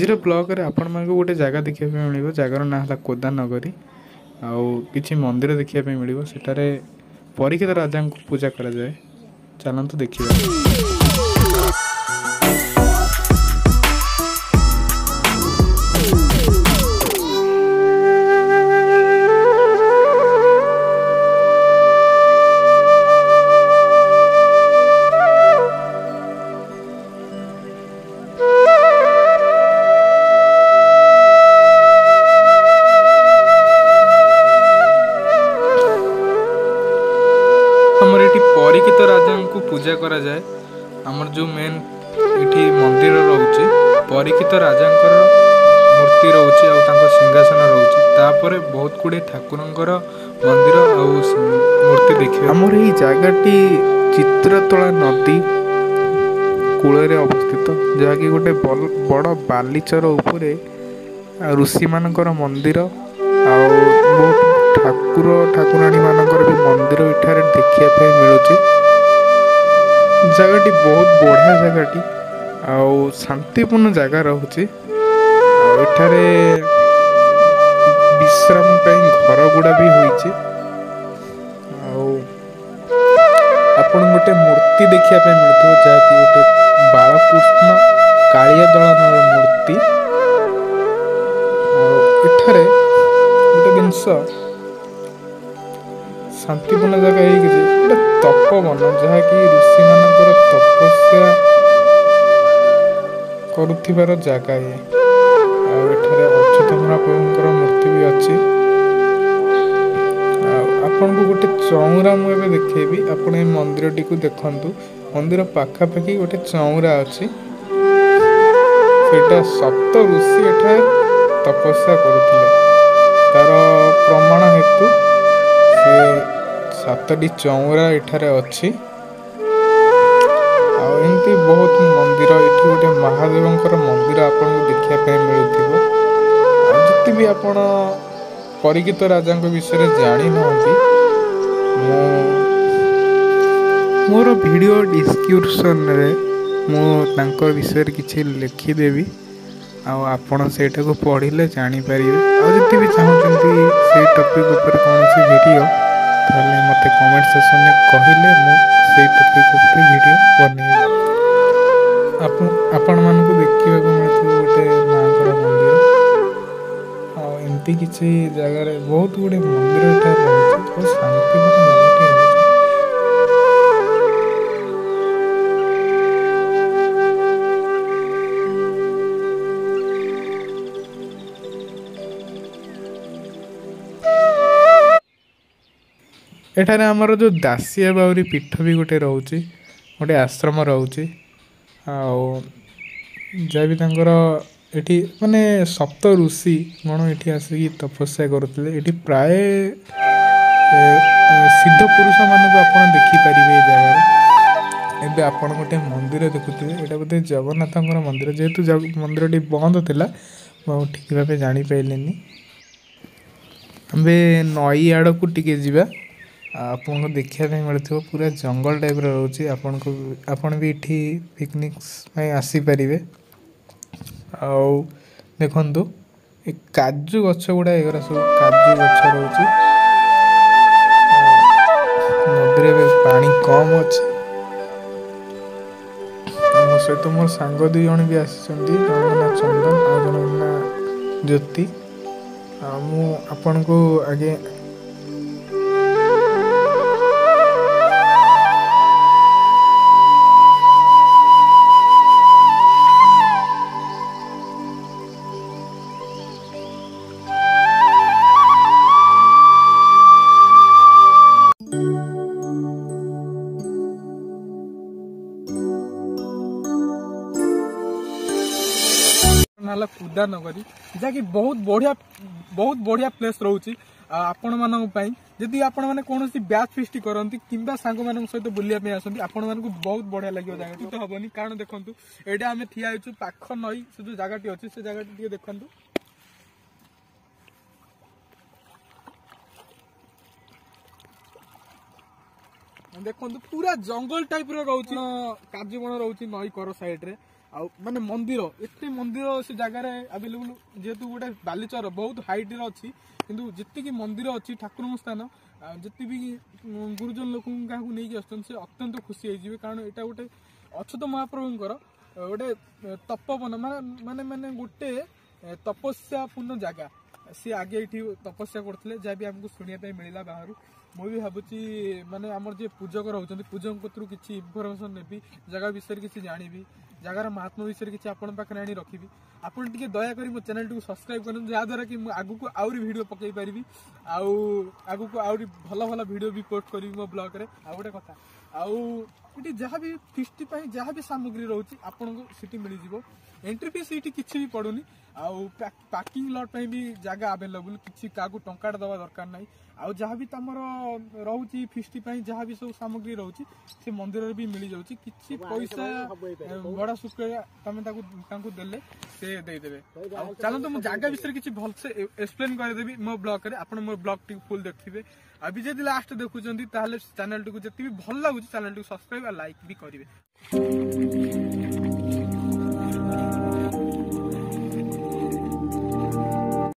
आज ब्लॉग रे आपण मानक गोटे जगह देखा मिल जगार ना है कोदा नगरी आउ किसी मंदिर देखा मिल सेठारे परीक्षित राजा को पूजा करा जाए चलतु देखिए। आमर ये परीक्षित राजा को पूजा करा जाए आमर जो मेन ये मंदिर रोचे परीक्षित राजा मूर्ति रोचे और सिंहासन रोचे तापर बहुत गुड़े ठाकुर मंदिर आ मूर्ति देखिए। आमर ये जगहटी चित्रतोला नदी कूल अवस्थित जहाँकि गोटे बड़ बालीचर उपरे ऋषि मानकर मंदिर आ बहुत ठाकुर ठाकुराणी मानकर भी मंदिर इठारे देखा मिलूँ। जगहटी बहुत बढ़िया जगहटी आउ शांतिपूर्ण जगह रोचे एठारे विश्राम घर गुड़ा भी होइचे आपन गोटे मूर्ति देखा मिलुव जहाँकि गोटे बालकृष्ण कालिया दलन मूर्ति एठारे गोटे जिनस शांतिपूर्ण जगह है तपोवन जहाँकि ऋषि मानकर तपस्या करुथिबार जगह है एठारे अच्युत महाप्रभुंकर मूर्ति भी अच्छी आपन को गोटे चौरा मुझे देखेबी आपण ए मंदिर टी को देखंतु मंदिर पाखापाखि गोटे चौरा अच्छी सेटा सप्त ऋषि एठा तपस्या करुथिले तार प्रमाण हेतु से 7टी चौरा एठारे अच्छी आमती बहुत मंदिर ये गोटे महादेवंकर मंदिर आपन को देखा मिलुथिबो जिते भी आपण परीक्षित राजा विषय जानी ना मोर वीडियो डिस्क्रिप्शन रे मो विषय किसी लिखिदेवी आपण सेटा को पढ़ले जानीपर आते भी चाहते से टॉपिक ऊपर कौन सी वीडियो ताले मते कमेंट सेक्शन में कहले मु टॉपिक ऊपर वीडियो बनेबी आपण मान को देखा मिलती गोटे माँ मंदिर एमती किसी जगह बहुत गुड़े मंदिर रही शांतिपूर्ण जगह एठारे आमर जो दासिया बाउरी पीठ भी गोटे रोचे गोटे आश्रम रोचे जहाँ भी एठी माने सप्त ऋषि गण ये आसिक तपस्या करुले ये प्राय सिद्ध पुरुष मानक आप देखिपारे जगह एवं आपड़ गोटे मंदिर देखुए यहाँ बोधे जगन्नाथ मंदिर जेहेतु मंदिर टी बंद थिला ठीक भाव जापारे आम नई आड़ को टिके जावा आपन को देखा मिलूँ पूरा जंगल टाइप रोचे आपन भी इठी पिकनिक आसीपारे देखु काजू गछ गुड़ा एगुरा सब काजू गछ रोचे नदी पानी कम अच्छे मो सहित मोर सांग 2 जन भी आसी जन ना चंदन आ जन ना ज्योति आपन को आगे कुदा नगरी जहाँकि बहुत बढ़िया प्लेस रोचे आपण मानी जदि आपण मैंने कौन बैच फिस्ट करती कि सांग मान सहित बुलापी आसती आपण मानक बहुत बढ़िया लगे जगह तो हेनी कारण देखूँ यहाँ आम ठिया हो पाख नई से जो जगह अच्छी से जगह देखु देखो पूरा जंगल टाइप रोचे काजू बण रोचे नई कर साइड रे माने मंदिर एते मंदिर से जगार अवेलेबल जेहेतु गोटे बालीचर बहुत हाइट अच्छी किंतु जितकी मंदिर अच्छी ठाकुर स्थान जिते भी गुरुजन लोक नहीं आसते अत्यंत खुशी होइजिवे कारण एटा गोटे अच्युत महाप्रभुंकर गोटे तपोवन माने माने गोटे तपस्यापूर्ण जगह सी आगे ये तपस्या करते जहाँ भी आमको शुणा मिलला बाहर मुझे भावुची माने आमर जे पूजक रोचंती पूजक कतरू किसी इनफॉरमेशन नेबी जगह विषय किसी जानिबी जगार महात्मा विषय किसी आपण पाखे आनी रखी आपन टिके दया करी मो चैनल को सब्सक्राइब करन जहाँद्वारा कि आगु को आउरी वीडियो पकई पारिबी आगु को आउरी भल भल वीडियो भी पोस्ट करी मो ब्लॉग रे आ गोटे कथा ये जहाँ भी फिस्ट जहाँ भी सामग्री रोचे आपन को सिटी मिल जिवो एंट्री फीस ये किसी भी पड़ुनी पार्किंग लॉट भी जगह अवेलेबल किसी क्या टंका दवा दरकार ना आउ जहाँ भी तुम रोचे फिस्ट जहाँ भी सब सामग्री रोचे से मंदिर भी मिल जाऊँगी किसी पैसा बड़ा शुक्रिया तुम देले से देदेवे चलते मो जगह विषय किसी भलसे एक्सप्लेन करदेवी मो ब्लॉग रे आप मो ब्लॉग टी फुल देखिए अभी जब लास्ट देखुं चैनल टी जिते भी भल लगुच चैनल टी सब्सक्राइब और लाइक भी करेंगे।